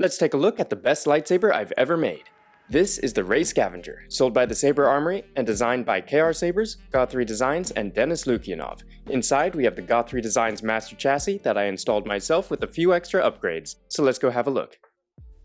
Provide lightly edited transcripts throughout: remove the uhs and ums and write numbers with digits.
Let's take a look at the best lightsaber I've ever made. This is the Rey Scavenger, sold by the Saber Armory and designed by KR Sabers, God3 Designs, and Denis Lukianov. Inside, we have the God3 Designs master chassis that I installed myself with a few extra upgrades, so let's go have a look.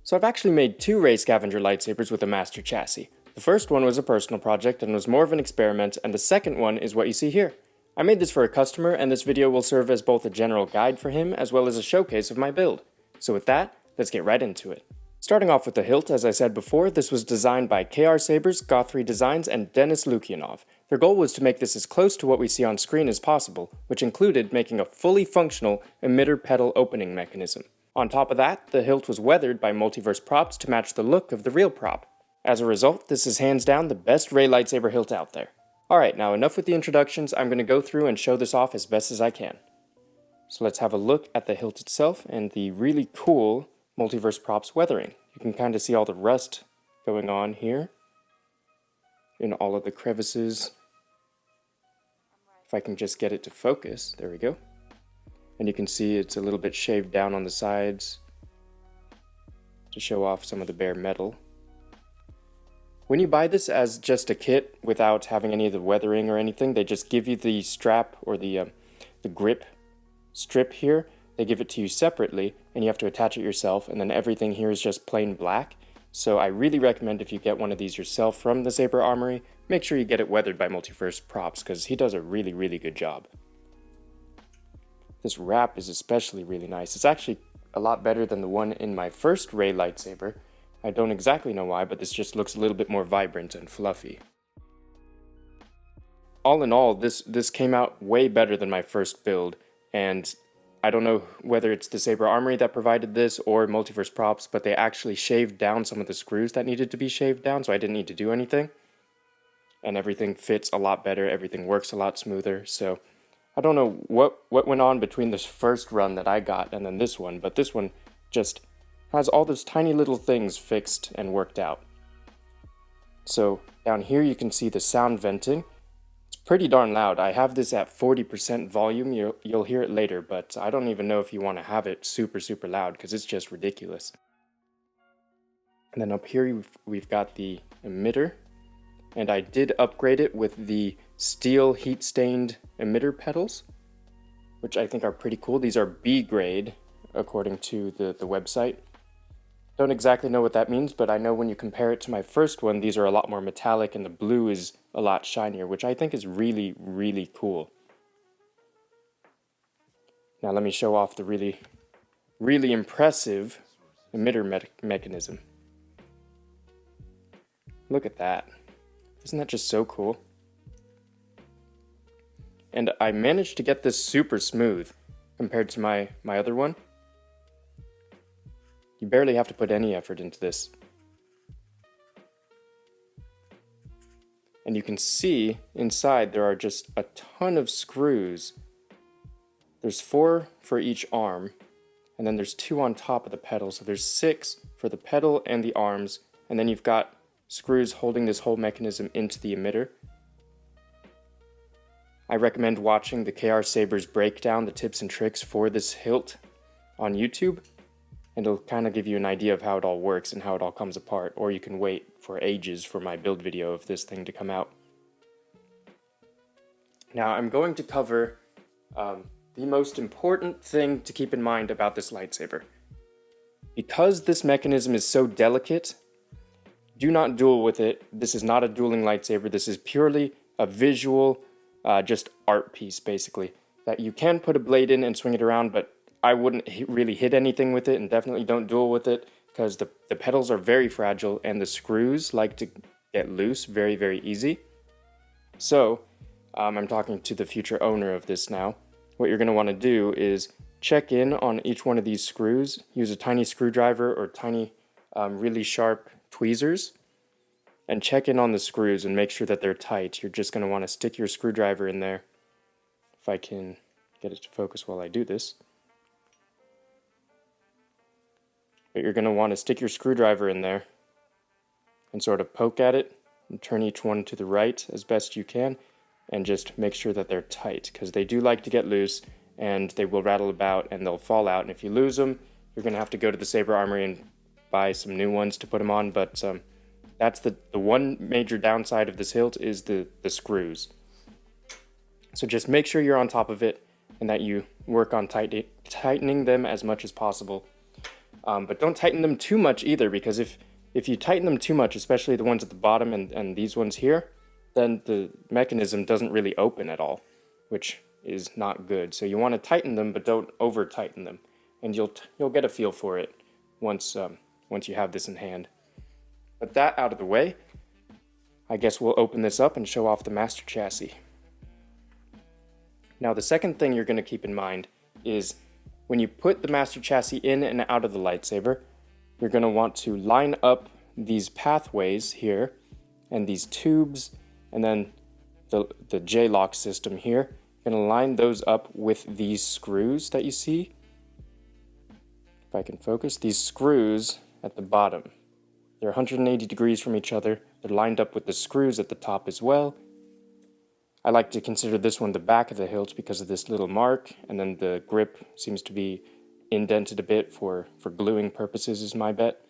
So I've actually made two Rey Scavenger lightsabers with a master chassis. The first one was a personal project and was more of an experiment, and the second one is what you see here. I made this for a customer, and this video will serve as both a general guide for him as well as a showcase of my build. So with that, let's get right into it. Starting off with the hilt, as I said before, this was designed by KR Sabers, God3 Designs, and Denis Lukianov. Their goal was to make this as close to what we see on screen as possible, which included making a fully functional emitter petal opening mechanism. On top of that, the hilt was weathered by multiverse props to match the look of the real prop. As a result, this is hands down the best Rey lightsaber hilt out there. Alright, now enough with the introductions, I'm going to go through and show this off as best as I can. So let's have a look at the hilt itself and the really cool multiverse props weathering. You can kind of see all the rust going on here in all of the crevices. If I can just get it to focus, there we go. And you can see it's a little bit shaved down on the sides to show off some of the bare metal. When you buy this as just a kit without having any of the weathering or anything, they just give you the strap or the grip strip here. They give it to you separately and you have to attach it yourself, and then everything here is just plain black. So I really recommend if you get one of these yourself from the Saber Armory, make sure you get it weathered by Multiverse Props because he does a really good job. This wrap is especially really nice. It's actually a lot better than the one in my first Rey lightsaber. I don't exactly know why, but this just looks a little bit more vibrant and fluffy. All in all, this came out way better than my first build, and I don't know whether it's the Saber Armory that provided this or Multiverse Props, but they actually shaved down some of the screws that needed to be shaved down, so I didn't need to do anything. And everything fits a lot better, everything works a lot smoother, so I don't know what went on between this first run that I got and then this one, but this one just has all those tiny little things fixed and worked out. So down here you can see the sound venting. It's pretty darn loud. I have this at 40% volume. You'll hear it later, but I don't even know if you want to have it super loud because it's just ridiculous. And then up here we've got the emitter, and I did upgrade it with the steel heat-stained emitter petals, which I think are pretty cool. These are B grade according to the website. Don't exactly know what that means, but I know when you compare it to my first one, these are a lot more metallic and the blue is a lot shinier, which I think is really cool. Now let me show off the really impressive emitter mechanism. Look at that. Isn't that just so cool? And I managed to get this super smooth compared to my other one. You barely have to put any effort into this. And you can see inside there are just a ton of screws. There's 4 for each arm, and then there's 2 on top of the pedal. So there's 6 for the pedal and the arms, and then you've got screws holding this whole mechanism into the emitter. I recommend watching the KR Sabers breakdown, the tips and tricks for this hilt on YouTube, and it'll kind of give you an idea of how it all works and how it all comes apart, or you can wait for ages for my build video of this thing to come out. Now I'm going to cover the most important thing to keep in mind about this lightsaber. Because this mechanism is so delicate, do not duel with it. This is not a dueling lightsaber. This is purely a visual, just art piece basically, that you can put a blade in and swing it around, but I wouldn't really hit anything with it, and definitely don't duel with it because the petals are very fragile and the screws like to get loose very easy. So I'm talking to the future owner of this now. What you're going to want to do is check in on each one of these screws, use a tiny screwdriver or tiny really sharp tweezers, and check in on the screws and make sure that they're tight. You're just going to want to stick your screwdriver in there. If I can get it to focus while I do this. But you're going to want to stick your screwdriver in there and sort of poke at it and turn each one to the right as best you can, and just make sure that they're tight because they do like to get loose and they will rattle about and they'll fall out, and if you lose them, you're going to have to go to the Saber Armory and buy some new ones to put them on, but that's the one major downside of this hilt is the screws. So just make sure you're on top of it and that you work on tightening them as much as possible. But don't tighten them too much either, because if you tighten them too much, especially the ones at the bottom and these ones here, then the mechanism doesn't really open at all, which is not good. So you want to tighten them, but don't over tighten them, and you'll get a feel for it once you have this in hand. But that out of the way, I guess we'll open this up and show off the master chassis. Now the second thing you're going to keep in mind is when you put the master chassis in and out of the lightsaber, you're going to want to line up these pathways here and these tubes and then the J-lock system here. You're going to line those up with these screws that you see. If I can focus, these screws at the bottom. They're 180 degrees from each other. They're lined up with the screws at the top as well. I like to consider this one the back of the hilt because of this little mark, and then the grip seems to be indented a bit for gluing purposes is my bet.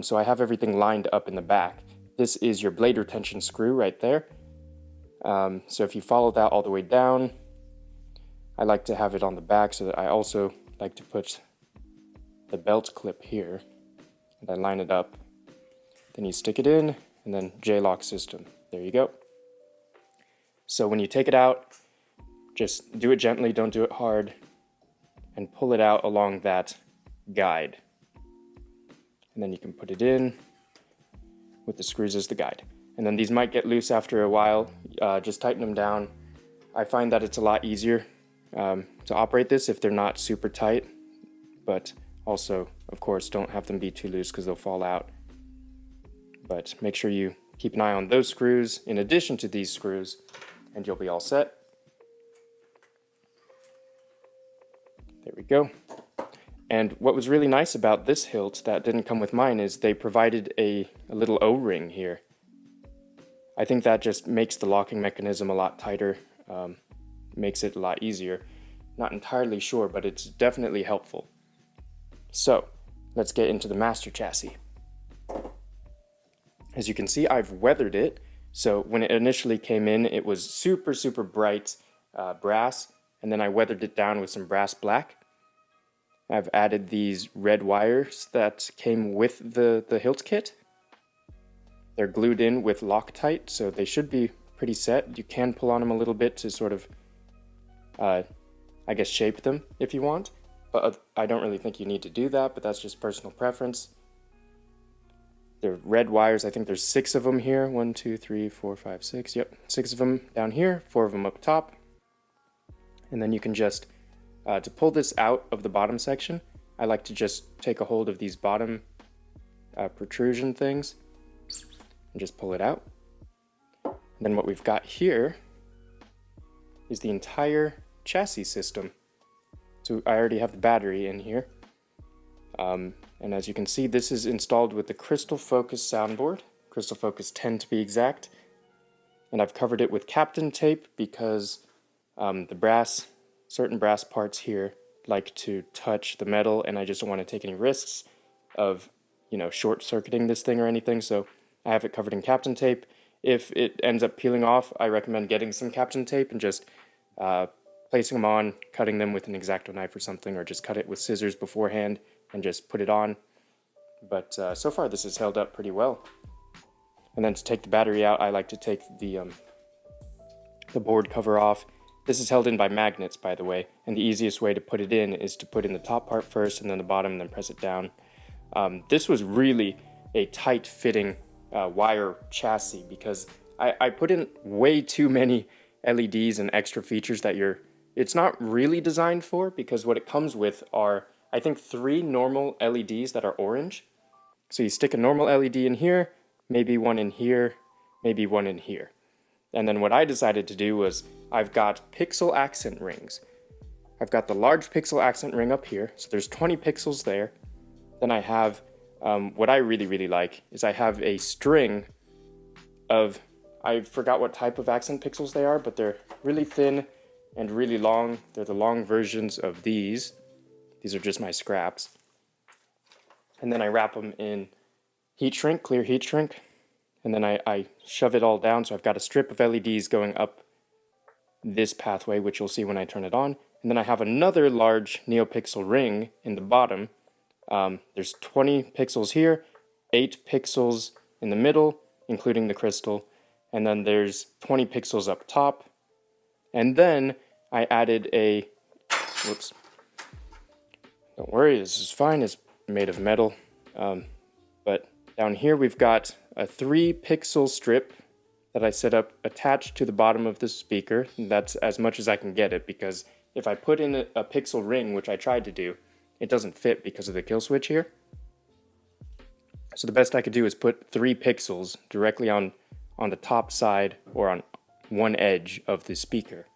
So I have everything lined up in the back. This is your blade retention screw right there. So if you follow that all the way down, I like to have it on the back, so that I also like to put the belt clip here, and I line it up. Then you stick it in, and then J-lock system. There you go. So when you take it out, just do it gently, don't do it hard, and pull it out along that guide. And then you can put it in with the screws as the guide. And then these might get loose after a while, just tighten them down. I find that it's a lot easier to operate this if they're not super tight, but also, of course, don't have them be too loose because they'll fall out. But make sure you keep an eye on those screws in addition to these screws, and you'll be all set. There we go. And what was really nice about this hilt that didn't come with mine is they provided a little O-ring here. I think that just makes the locking mechanism a lot tighter, makes it a lot easier. Not entirely sure, but it's definitely helpful. So, let's get into the master chassis. As you can see, I've weathered it. So when it initially came in, it was super, super bright brass, and then I weathered it down with some brass black. I've added these red wires that came with the hilt kit. They're glued in with Loctite, so they should be pretty set. You can pull on them a little bit to sort of, I guess, shape them if you want, but I don't really think you need to do that, but that's just personal preference. They're red wires. I think there's 6 of them here. 1, 2, 3, 4, 5, 6. Yep, 6 of them down here, 4 of them up top. And then you can just, to pull this out of the bottom section, I like to just take a hold of these bottom protrusion things and just pull it out. And then what we've got here is the entire chassis system. So I already have the battery in here. And as you can see, this is installed with the Crystal Focus soundboard, Crystal Focus 10 to be exact. And I've covered it with Captain tape because certain brass parts here like to touch the metal, and I just don't want to take any risks of, short-circuiting this thing or anything, so I have it covered in Captain tape. If it ends up peeling off, I recommend getting some Captain tape and just placing them on, cutting them with an X-Acto knife or something, or just cut it with scissors beforehand and just put it on. But so far this has held up pretty well. And then to take the battery out, I like to take the board cover off. This is held in by magnets, by the way, and the easiest way to put it in is to put in the top part first and then the bottom and then press it down. This was really a tight-fitting wire chassis because I put in way too many LEDs and extra features that it's not really designed for, because what it comes with are, I think, 3 normal LEDs that are orange. So you stick a normal LED in here, maybe one in here, maybe one in here. And then what I decided to do was I've got pixel accent rings. I've got the large pixel accent ring up here, so there's 20 pixels there. Then I have, what I really, really like is I have a string of, I forgot what type of accent pixels they are, but they're really thin and really long. They're the long versions of these. These are just my scraps. and then I wrap them in heat shrink, clear heat shrink, and then I shove it all down, so I've got a strip of LEDs going up this pathway, which you'll see when I turn it on, and then I have another large NeoPixel ring in the bottom. There's 20 pixels here, 8 pixels in the middle, including the crystal, and then there's 20 pixels up top, and then I added a, whoops, don't worry, this is fine, it's made of metal, but down here we've got a 3 pixel strip that I set up attached to the bottom of the speaker. That's as much as I can get it, because if I put in a pixel ring, which I tried to do, it doesn't fit because of the kill switch here. So the best I could do is put 3 pixels directly on the top side or on one edge of the speaker.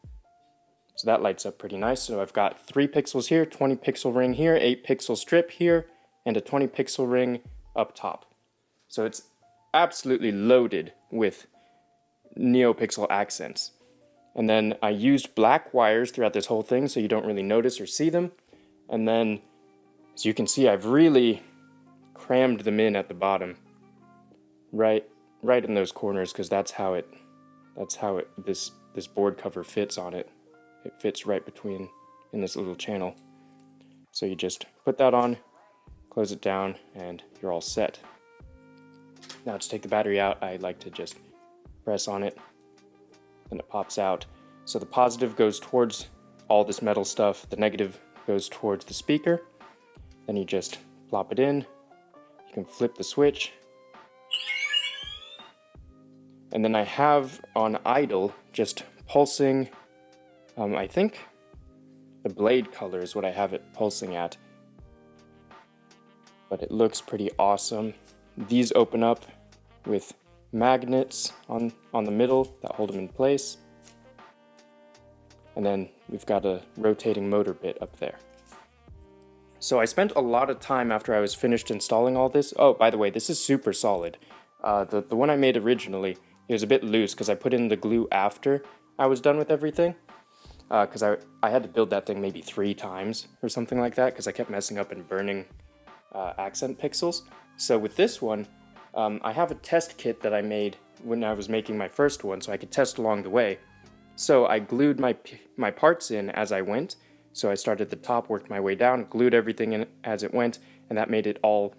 So that lights up pretty nice. So I've got 3 pixels here, 20 pixel ring here, 8 pixel strip here, and a 20 pixel ring up top. So it's absolutely loaded with NeoPixel accents. And then I used black wires throughout this whole thing so you don't really notice or see them. And then, as you can see, I've really crammed them in at the bottom, right in those corners, because that's how this board cover fits on it. It fits right between in this little channel. So you just put that on, close it down, and you're all set. Now to take the battery out, I like to just press on it, and it pops out. So the positive goes towards all this metal stuff, the negative goes towards the speaker. Then you just plop it in, you can flip the switch, and then I have on idle just pulsing, I think the blade color is what I have it pulsing at, but it looks pretty awesome. These open up with magnets on the middle that hold them in place, and then we've got a rotating motor bit up there. So I spent a lot of time after I was finished installing all this. Oh, by the way, this is super solid. The one I made originally, it was a bit loose because I put in the glue after I was done with everything, because I had to build that thing maybe 3 times or something like that because I kept messing up and burning accent pixels. So with this one, I have a test kit that I made when I was making my first one so I could test along the way. So I glued my parts in as I went. So I started at the top, worked my way down, glued everything in as it went, and that made it all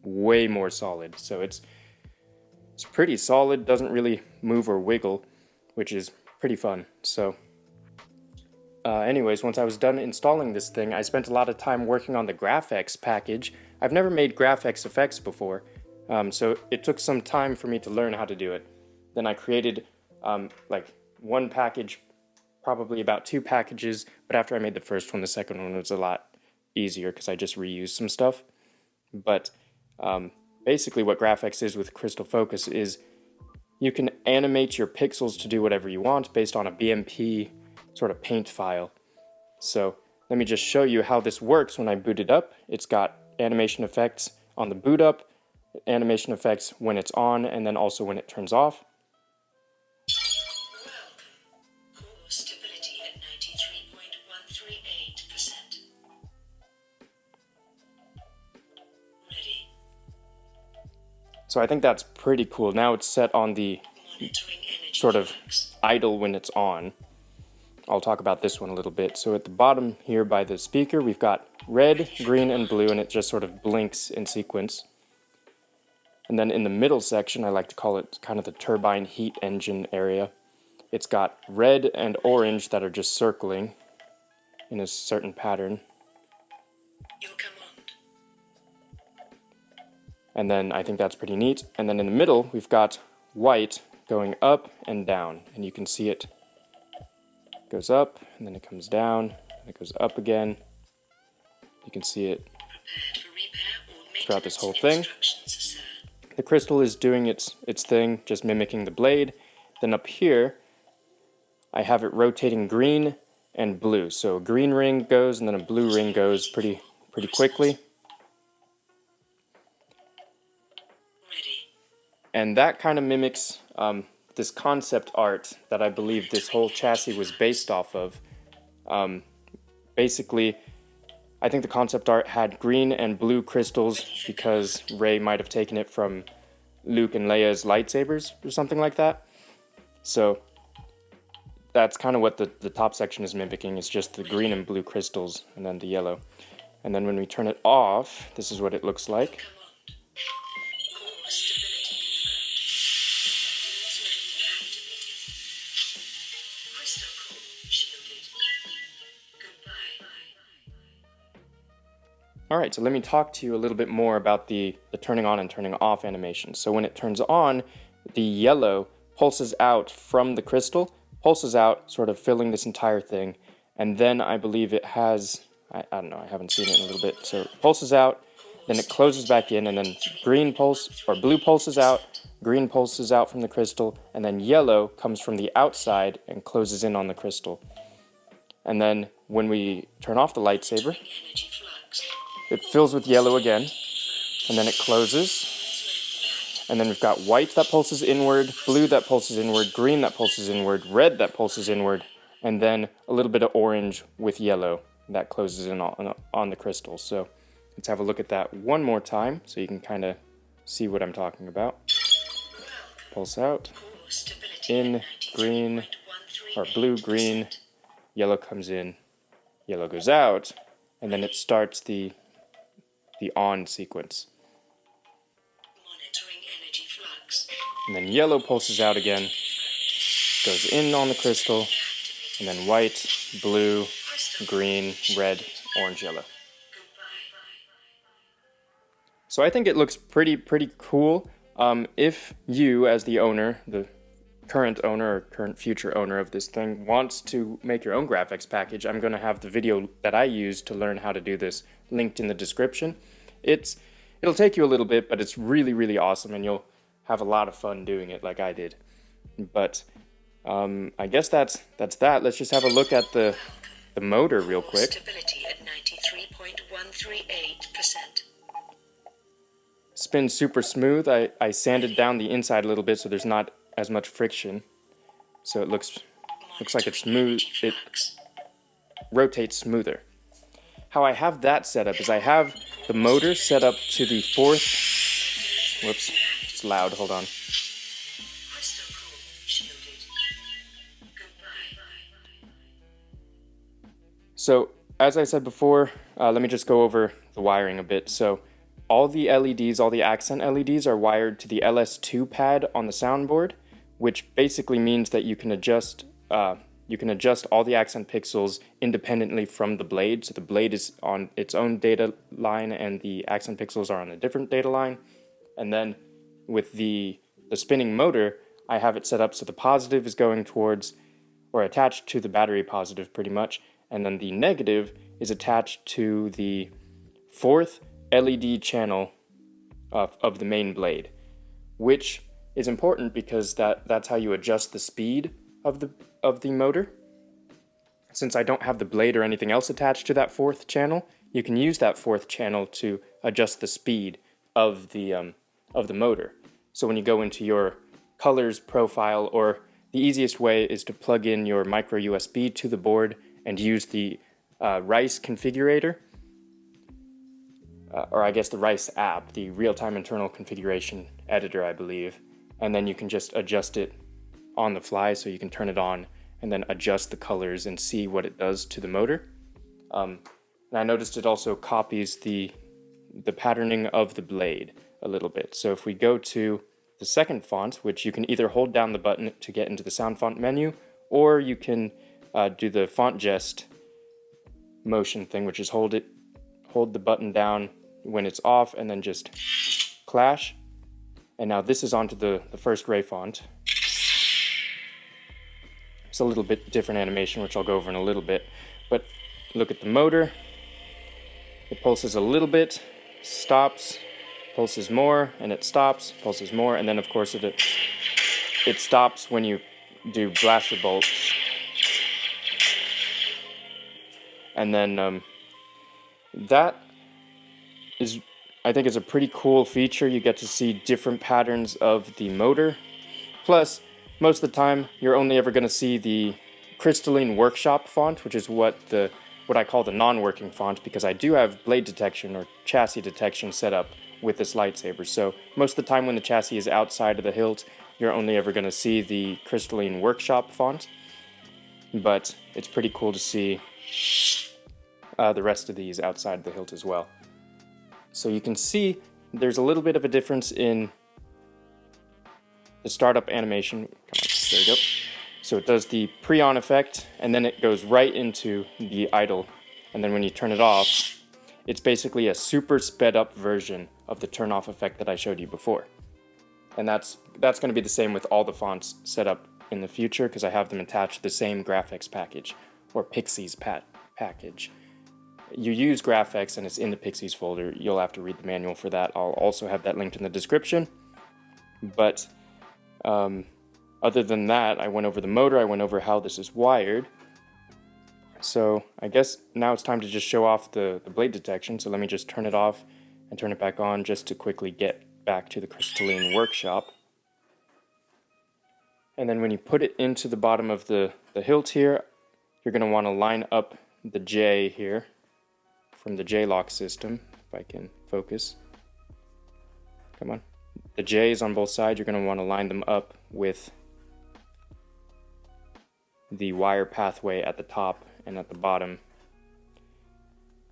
way more solid. So it's pretty solid, doesn't really move or wiggle, which is pretty fun. So anyways, once I was done installing this thing, I spent a lot of time working on the GraphX package. I've never made GraphX effects before, so it took some time for me to learn how to do it. Then I created like one package, probably about 2 packages, but after I made the first one, the second one was a lot easier because I just reused some stuff. But basically what GraphX is with Crystal Focus is you can animate your pixels to do whatever you want based on a BMP sort of paint file. So let me just show you how this works when I boot it up. It's got animation effects on the boot up, animation effects when it's on, and then also when it turns off. Core stability at 93.138%. Ready. So I think that's pretty cool. Now it's set on the sort of idle when it's on. I'll talk about this one a little bit. So at the bottom here by the speaker, we've got red, green, and blue, and it just sort of blinks in sequence. And then in the middle section, I like to call it kind of the turbine heat engine area. It's got red and orange that are just circling in a certain pattern. Your command. And then I think that's pretty neat. And then in the middle, we've got white going up and down. And you can see it goes up, and then it comes down, and it goes up again. You can see it throughout this whole thing. The crystal is doing its thing, just mimicking the blade. Then up here, I have it rotating green and blue. So a green ring goes, and then a blue ring goes pretty quickly. And that kind of mimics this concept art that I believe this whole chassis was based off of. Basically, I think the concept art had green and blue crystals because Rey might have taken it from Luke and Leia's lightsabers or something like that. So that's kind of what the top section is mimicking. It's just the green and blue crystals and then the yellow. And then when we turn it off, this is what it looks like. Core stability confirmed. Crystal core shielded. Goodbye. Alright, so let me talk to you a little bit more about the turning on and turning off animation. So when it turns on, the yellow pulses out from the crystal, pulses out, sort of filling this entire thing, and then I believe it has, I don't know, I haven't seen it in a little bit, so it pulses out, then it closes back in, and then blue pulses out, green pulses out from the crystal, and then yellow comes from the outside and closes in on the crystal. And then when we turn off the lightsaber, Energy flux. it fills with yellow again, and then it closes. And then we've got white that pulses inward, blue that pulses inward, green that pulses inward, red that pulses inward, and then a little bit of orange with yellow that closes in on the crystal. So let's have a look at that one more time so you can kind of see what I'm talking about. Pulse out, Core stability in, at green, or blue, 93.13%. green, yellow comes in, yellow goes out, and then it starts the on sequence. Monitoring energy flux. And then yellow pulses out again, goes in on the crystal, and then white, blue, green, red, orange, yellow. So I think it looks pretty cool. If you, as the owner, the current owner or current future owner of this thing, wants to make your own graphics package, I'm going to have the video that I used to learn how to do this linked in the description. It'll take you a little bit, but it's really awesome, and you'll have a lot of fun doing it like I did. But I guess that's that. Let's just have a look at the motor real quick. Stability at 93.138%. Spins super smooth. I sanded down the inside a little bit so there's not as much friction. So it looks like it's smooth. It rotates smoother. How I have that set up is I have the motor set up to the fourth. Whoops, it's loud. Hold on. Crystal core shielded. Goodbye. So, as I said before, let me just go over the wiring a bit. So, all the LEDs, all the accent LEDs are wired to the LS2 pad on the soundboard, which basically means that you can adjust all the accent pixels independently from the blade. So the blade is on its own data line and the accent pixels are on a different data line. And then with the spinning motor, I have it set up so the positive is going towards, or attached to the battery positive pretty much, and then the negative is attached to the fourth LED channel of the main blade, which is important because that's how you adjust the speed of the motor. Since I don't have the blade or anything else attached to that fourth channel, you can use that fourth channel to adjust the speed of the motor. So when you go into your colors profile, or the easiest way is to plug in your micro USB to the board and use the RICE configurator, or I guess the RICE app, the real-time internal configuration editor, I believe, and then you can just adjust it on the fly, so you can turn it on and then adjust the colors and see what it does to the motor. And I noticed it also copies the patterning of the blade a little bit. So if we go to the second font, which you can either hold down the button to get into the sound font menu, or you can do the font gest motion thing, which is hold the button down when it's off and then just clash. And now this is onto the first Rey font. It's a little bit different animation, which I'll go over in a little bit. But look at the motor. It pulses a little bit, stops, pulses more, and it stops, pulses more, and then of course it stops when you do blaster bolts. And then that is, I think, is a pretty cool feature. You get to see different patterns of the motor. Plus, most of the time, you're only ever going to see the Crystalline Workshop font, which is what the what I call the non-working font, because I do have blade detection or chassis detection set up with this lightsaber. So most of the time when the chassis is outside of the hilt, you're only ever going to see the Crystalline Workshop font. But it's pretty cool to see the rest of these outside the hilt as well. So you can see there's a little bit of a difference in the startup animation. Come on, there you go. So it does the pre-on effect, and then it goes right into the idle. And then when you turn it off, it's basically a super sped up version of the turn off effect that I showed you before. And that's going to be the same with all the fonts set up in the future, because I have them attached to the same graphics package, or Pixies package. You use graphics and it's in the Pixies folder. You'll have to read the manual for that. I'll also have that linked in the description. But other than that, I went over the motor, I went over how this is wired. So I guess now it's time to just show off the blade detection. So let me just turn it off and turn it back on just to quickly get back to the Crystalline Workshop. And then when you put it into the bottom of the hilt here, you're going to want to line up the J here from the J-lock system, if I can focus. Come on. The J's on both sides, you're going to want to line them up with the wire pathway at the top and at the bottom.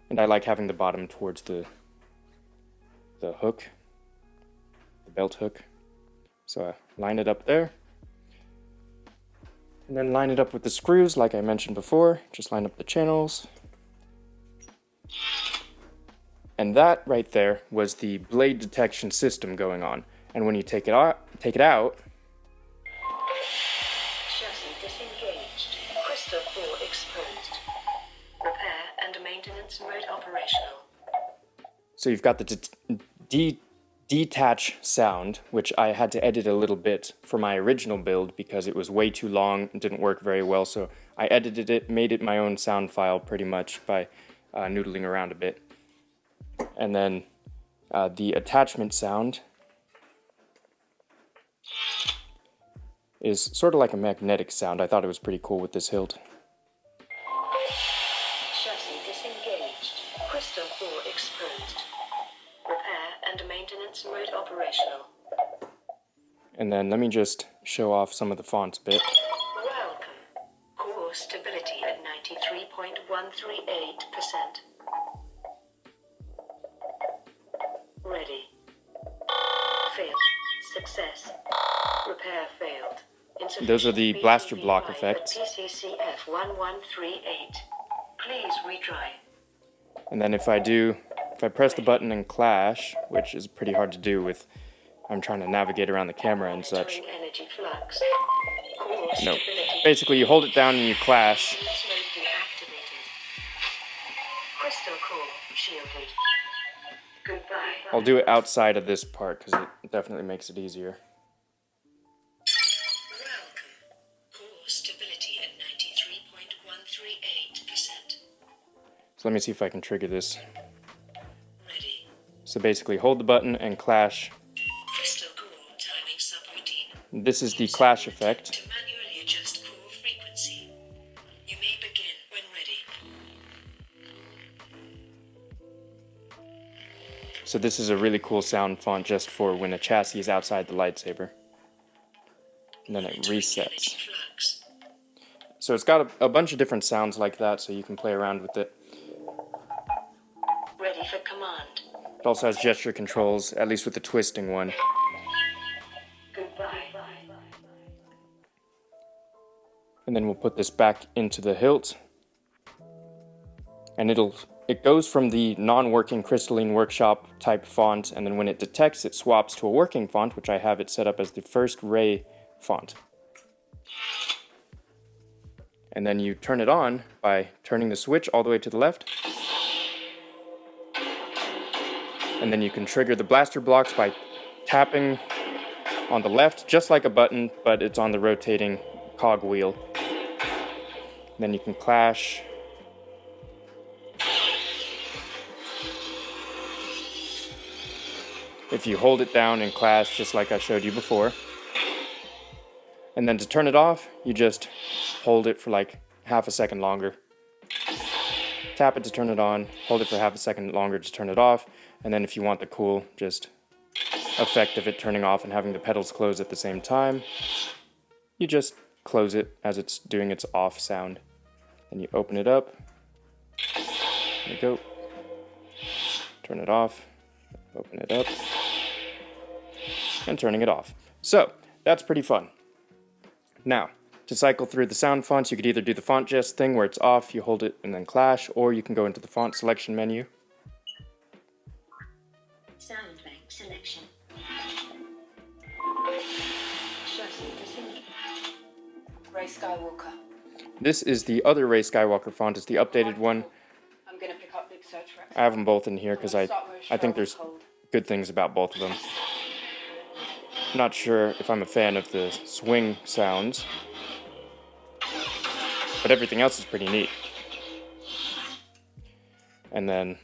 And I like having the bottom towards the hook, the belt hook. So I line it up there. And then line it up with the screws like I mentioned before. Just line up the channels. And that right there was the blade detection system going on. And when you take it out, Chassis disengaged. Crystal core exposed. Repair and maintenance mode operational. so you've got the detach sound, which I had to edit a little bit for my original build because it was way too long and didn't work very well. So I edited it, made it my own sound file pretty much by noodling around a bit. And then the attachment sound is sort of like a magnetic sound. I thought it was pretty cool with this hilt. Chassis disengaged. Crystal core exposed. Repair and maintenance mode operational. And then let me just show off some of the fonts a bit. Welcome. Core stability at 93.138%. Ready. Failed. Success. Repair failed. Those are the blaster block PCC5 effects. PCCF 1138. Please retry. And then if I press the button and clash, which is pretty hard to do with, I'm trying to navigate around the camera and such. Monitoring energy flux. Core No, stability. basically you hold it down and you clash. Maintenance mode deactivated. Crystal core shielded. Goodbye. I'll do it outside of this part because it definitely makes it easier. Welcome. Core stability at 93.138%. So let me see if I can trigger this. Ready. So basically hold the button and clash. Crystal core timing subroutine. This is the clash effect. To manually adjust core frequency. You may begin when ready. So this is a really cool sound font just for when a chassis is outside the lightsaber. And then it resets. Energy flux. So it's got a bunch of different sounds like that, so you can play around with it. Ready for command. It also has gesture controls, at least with the twisting one. Goodbye. And then we'll put this back into the hilt. And it goes from the non-working Crystalline Workshop type font, and then when it detects, it swaps to a working font, which I have it set up as the first Rey font. And then you turn it on by turning the switch all the way to the left. And then you can trigger the blaster blocks by tapping on the left, just like a button, but it's on the rotating cog wheel. Then you can clash. If you hold it down and clash, just like I showed you before. And then to turn it off, you just hold it for like half a second longer. tap it to turn it on, hold it for half a second longer to turn it off, and then if you want the cool just effect of it turning off and having the petals close at the same time, you just close it as it's doing its off sound. Then you open it up, there you go, turn it off, open it up, and turning it off. So, that's pretty fun. Now, to cycle through the sound fonts, you could either do the font gest thing where it's off, you hold it and then clash, or you can go into the font selection menu. Sound bank selection. Rey Skywalker. This is the other Rey Skywalker font, it's the updated one. I'm gonna pick up big search rex. I have them both in here because I think there's good things about both of them. Not sure if I'm a fan of the swing sounds, but everything else is pretty neat. And then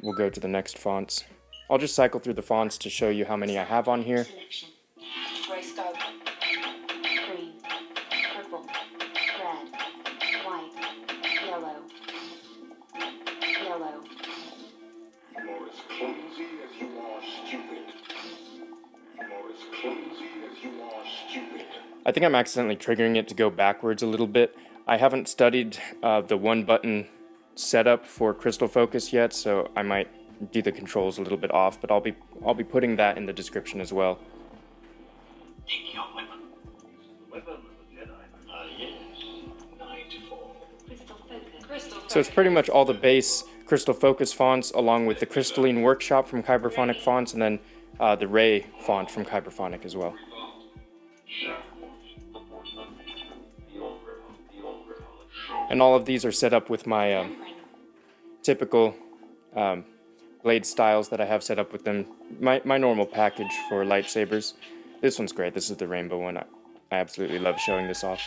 we'll go to the next fonts. I'll just cycle through the fonts to show you how many I have on here. Selection. Rey Skywalker. Green. Purple. Red. White. Yellow. Yellow. You are as clumsy as you are stupid. You are as clumsy as you are stupid. I think I'm accidentally triggering it to go backwards a little bit. I haven't studied the one button setup for crystal focus yet, so I might do the controls a little bit off, but I'll be putting that in the description as well. Take your weapon. Weapon of the Jedi. Yes. 94. Crystal focus. Crystal focus. So it's pretty much all the base crystal focus fonts along with the crystalline workshop from Kyberphonic fonts and then the Rey font from Kyberphonic as well. And all of these are set up with my typical blade styles that I have set up with them. My normal package for lightsabers. This one's great. This is the rainbow one. I absolutely love showing this off.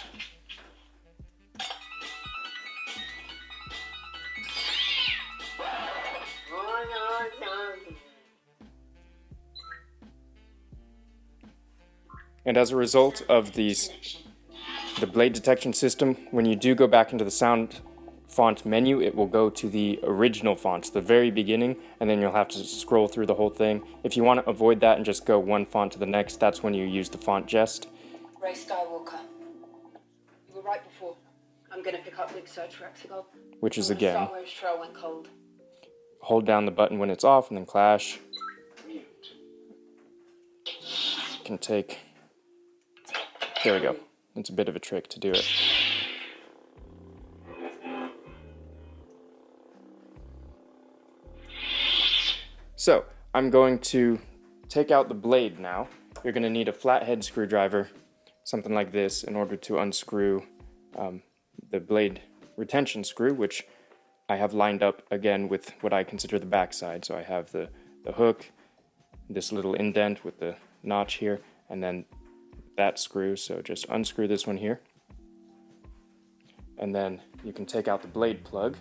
And as a result of the blade detection system, when you do go back into the sound font menu, it will go to the original fonts, the very beginning, and then you'll have to scroll through the whole thing. If you want to avoid that and just go one font to the next, that's when you use the font gest. Rey Skywalker. You were right before. I'm gonna pick up big search rex ago. Which is again, Star Wars trail went cold. hold down the button when it's off and then clash. Can take, there we go. It's a bit of a trick to do it. So, I'm going to take out the blade now. You're going to need a flathead screwdriver, something like this, in order to unscrew the blade retention screw, which I have lined up again with what I consider the backside. So I have the hook, this little indent with the notch here, and then that screw. So just unscrew this one here. And then you can take out the blade plug.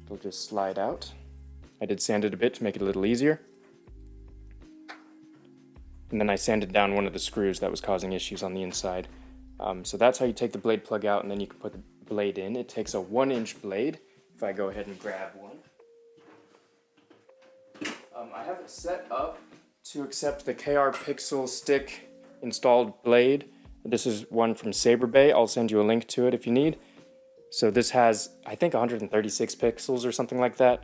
It'll just slide out. I did sand it a bit to make it a little easier. And then I sanded down one of the screws that was causing issues on the inside. So that's how you take the blade plug out, and then you can put the blade in. It takes a 1-inch blade. If I go ahead and grab one. I have it set up to accept the KR Pixel Stick installed blade. This is one from Saber Bay. I'll send you a link to it if you need. So this has, I think, 136 pixels or something like that.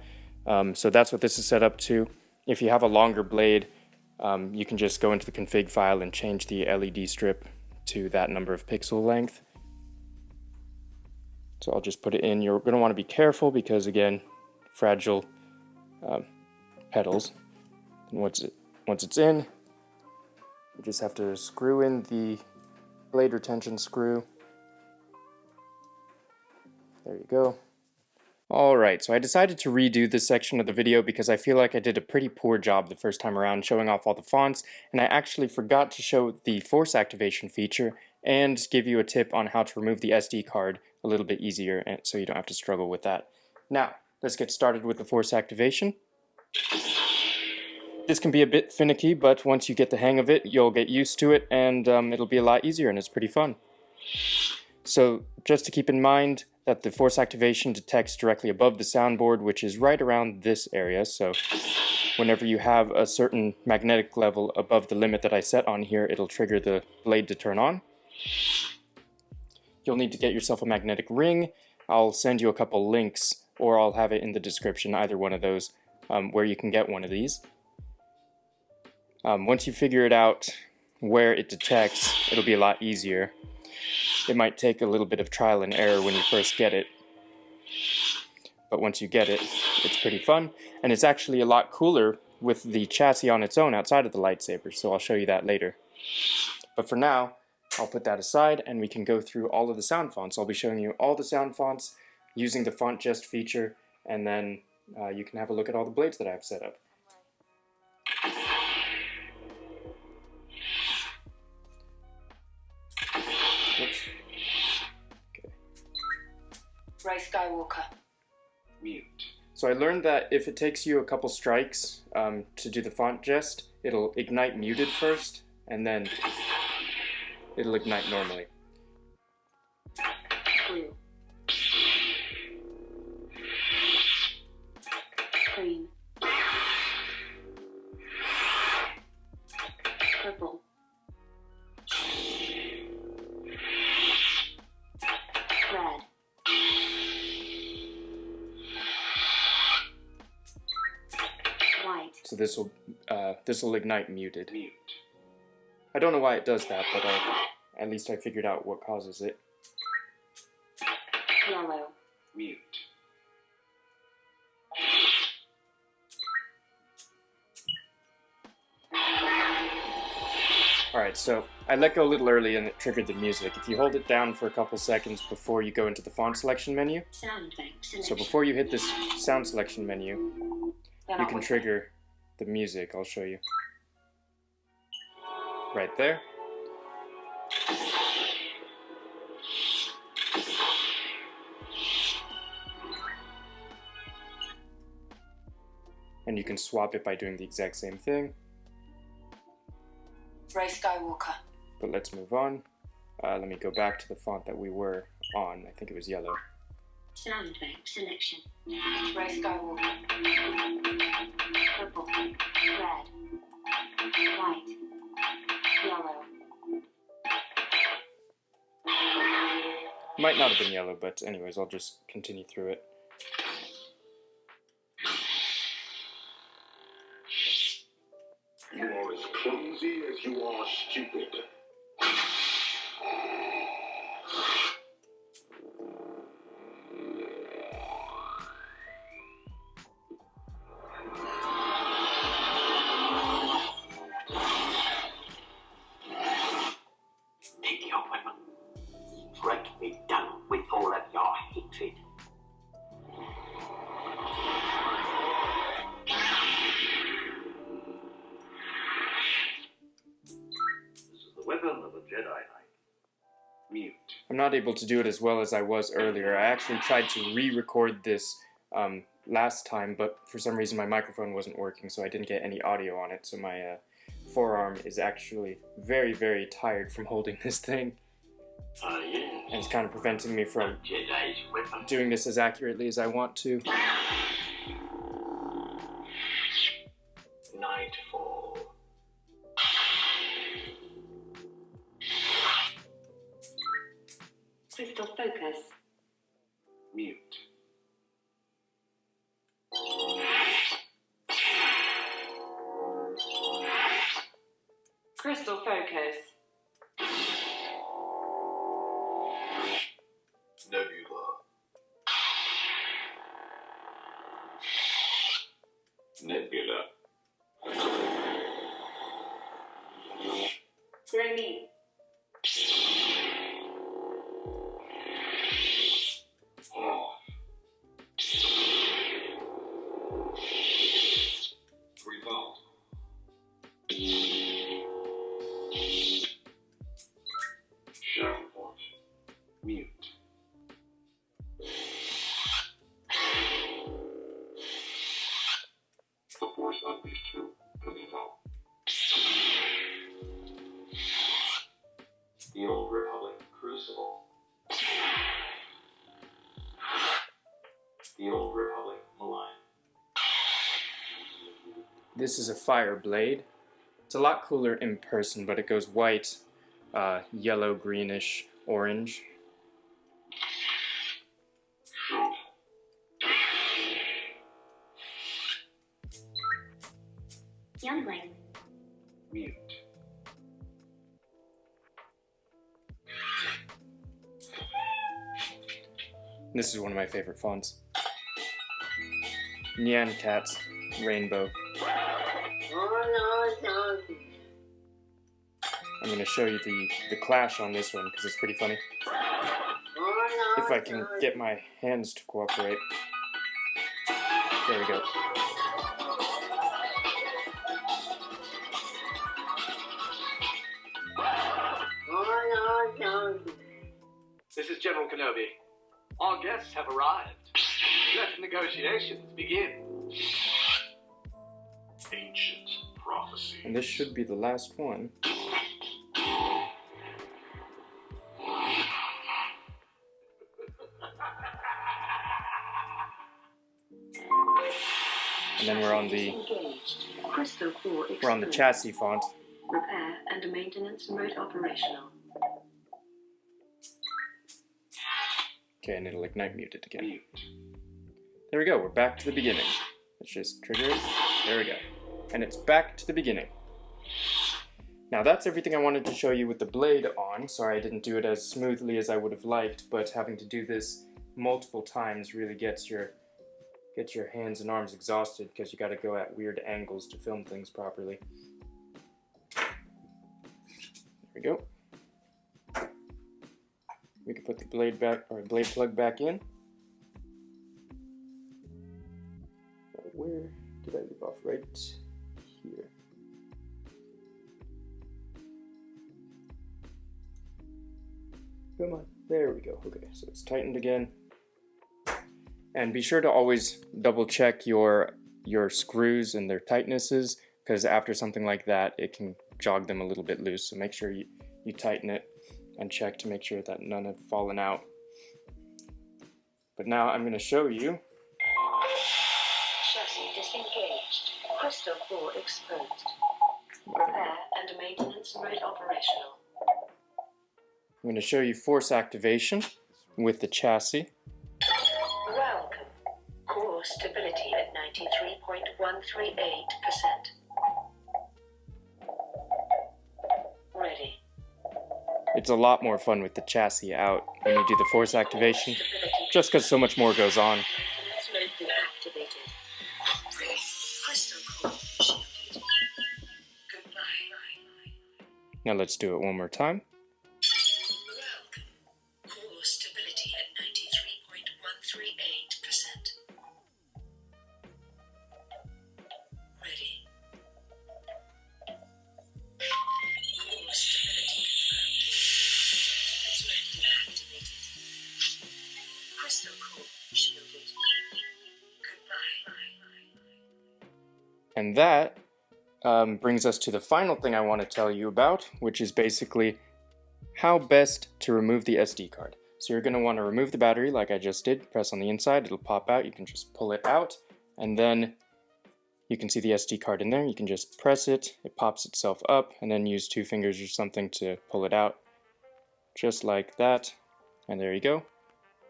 So that's what this is set up to. If you have a longer blade, you can just go into the config file and change the LED strip to that number of pixel length. So I'll just put it in. You're going to want to be careful because, again, fragile petals. And once it's in, you just have to screw in the blade retention screw. There you go. Alright, so I decided to redo this section of the video because I feel like I did a pretty poor job the first time around showing off all the fonts, and I actually forgot to show the force activation feature and give you a tip on how to remove the SD card a little bit easier so you don't have to struggle with that. Now, let's get started with the force activation. This can be a bit finicky, but once you get the hang of it, you'll get used to it and it'll be a lot easier and it's pretty fun. So just to keep in mind that the force activation detects directly above the soundboard, which is right around this area. So whenever you have a certain magnetic level above the limit that I set on here, it'll trigger the blade to turn on. You'll need to get yourself a magnetic ring. I'll send you a couple links, or I'll have it in the description, either one of those, where you can get one of these. Once you figure it out where it detects, it'll be a lot easier. It might take a little bit of trial and error when you first get it, but once you get it, it's pretty fun, and it's actually a lot cooler with the chassis on its own outside of the lightsaber, so I'll show you that later. But for now, I'll put that aside and we can go through all of the sound fonts. I'll be showing you all the sound fonts using the font gest feature, and then you can have a look at all the blades that I have set up. Oops. Okay. Rey Skywalker. Mute. So I learned that if it takes you a couple strikes to do the font gest, it'll ignite muted first, and then it'll ignite normally. Blue. Green. Purple. Red. White. So this will ignite muted. Mute. I don't know why it does that, but at least I figured out what causes it. Yellow. Mute. Alright, so I let go a little early and it triggered the music. If you hold it down for a couple seconds before you go into the font selection menu, Sound bank selection. so before you hit this sound selection menu, you can trigger the music. I'll show you. Right there. And you can swap it by doing the exact same thing. Rey Skywalker. But let's move on. Let me go back to the font that we were on. I think it was yellow. Sound bank selection. Rey Skywalker. Purple. Red. White. Yellow. Might not have been yellow, but anyways, I'll just continue through it. You are as clumsy as you are stupid. Take your weapon. Strike me down with all of your hatred. This is the weapon of a Jedi Knight. Mute. I'm not able to do it as well as I was earlier. I actually tried to re-record this last time, but for some reason my microphone wasn't working, so I didn't get any audio on it, so my forearm is actually very, very tired from holding this thing, Yes. and it's kind of preventing me from Jedi's weapon. doing this as accurately as I want to. Nightfall. Crystal focus. Mute. Crystal focus. Nebula. Nebula. Remy. Off. Revolt. Shadow Force. Mute. The Force unleashed you. Revolt. This is a fire blade. It's a lot cooler in person, but it goes white, yellow, greenish, orange. Youngling. Mute. This is one of my favorite fonts. Nyan Cat's Rainbow. I'm going to show you the clash on this one because it's pretty funny. If I can get my hands to cooperate. There we go. This is General Kenobi. Our guests have arrived. Let negotiations begin. Ancient prophecy. And this should be the last one. And then we're on the chassis font. Repair and maintenance mode operational. Okay, and it'll ignite muted again. There we go, we're back to the beginning. Let's just trigger it. There we go. And it's back to the beginning. Now that's everything I wanted to show you with the blade on. Sorry I didn't do it as smoothly as I would have liked, but having to do this multiple times really gets your hands and arms exhausted because you gotta go at weird angles to film things properly. There we go. We can put the blade back, or blade plug back in. Where did I leave off? Right here. Come on, there we go. Okay, so it's tightened again. And be sure to always double check your screws and their tightnesses, because after something like that, it can jog them a little bit loose. So make sure you tighten it and check to make sure that none have fallen out. But now I'm going to show you. Chassis disengaged. Crystal core exposed. Repair and maintenance mode operational. I'm going to show you force activation with the chassis. Welcome. Core stability at 93.138%. Ready. It's a lot more fun with the chassis out when you do the force activation, just because so much more goes on. Maintenance mode deactivated. Crystal core shielded. Goodbye. Now let's do it one more time. Welcome. Core stability at 93.138%. Ready. Core stability confirmed. Maintenance mode deactivated. Crystal core shielded. Goodbye. And that brings us to the final thing I want to tell you about, which is basically how best to remove the SD card. So you're going to want to remove the battery like I just did. Press on the inside, it'll pop out. You can just pull it out, and then you can see the SD card in there. You can just press it, it pops itself up, and then use 2 fingers or something to pull it out. Just like that. And there you go.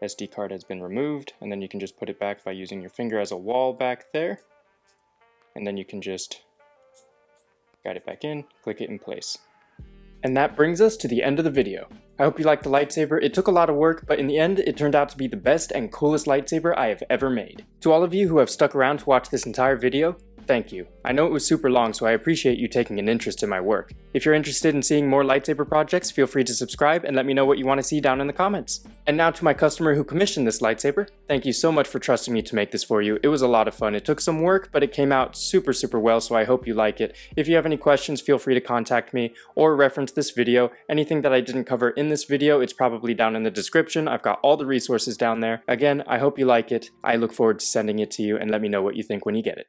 SD card has been removed, and then you can just put it back by using your finger as a wall back there. And then you can just guide it back in, click it in place. And that brings us to the end of the video. I hope you liked the lightsaber. It took a lot of work, but in the end, it turned out to be the best and coolest lightsaber I have ever made. To all of you who have stuck around to watch this entire video, thank you. I know it was super long, so I appreciate you taking an interest in my work. If you're interested in seeing more lightsaber projects, feel free to subscribe and let me know what you want to see down in the comments. And now to my customer who commissioned this lightsaber, thank you so much for trusting me to make this for you. It was a lot of fun. It took some work, but it came out super well, so I hope you like it. If you have any questions, feel free to contact me or reference this video. Anything that I didn't cover in this video, it's probably down in the description. I've got all the resources down there. Again, I hope you like it. I look forward to sending it to you, and let me know what you think when you get it.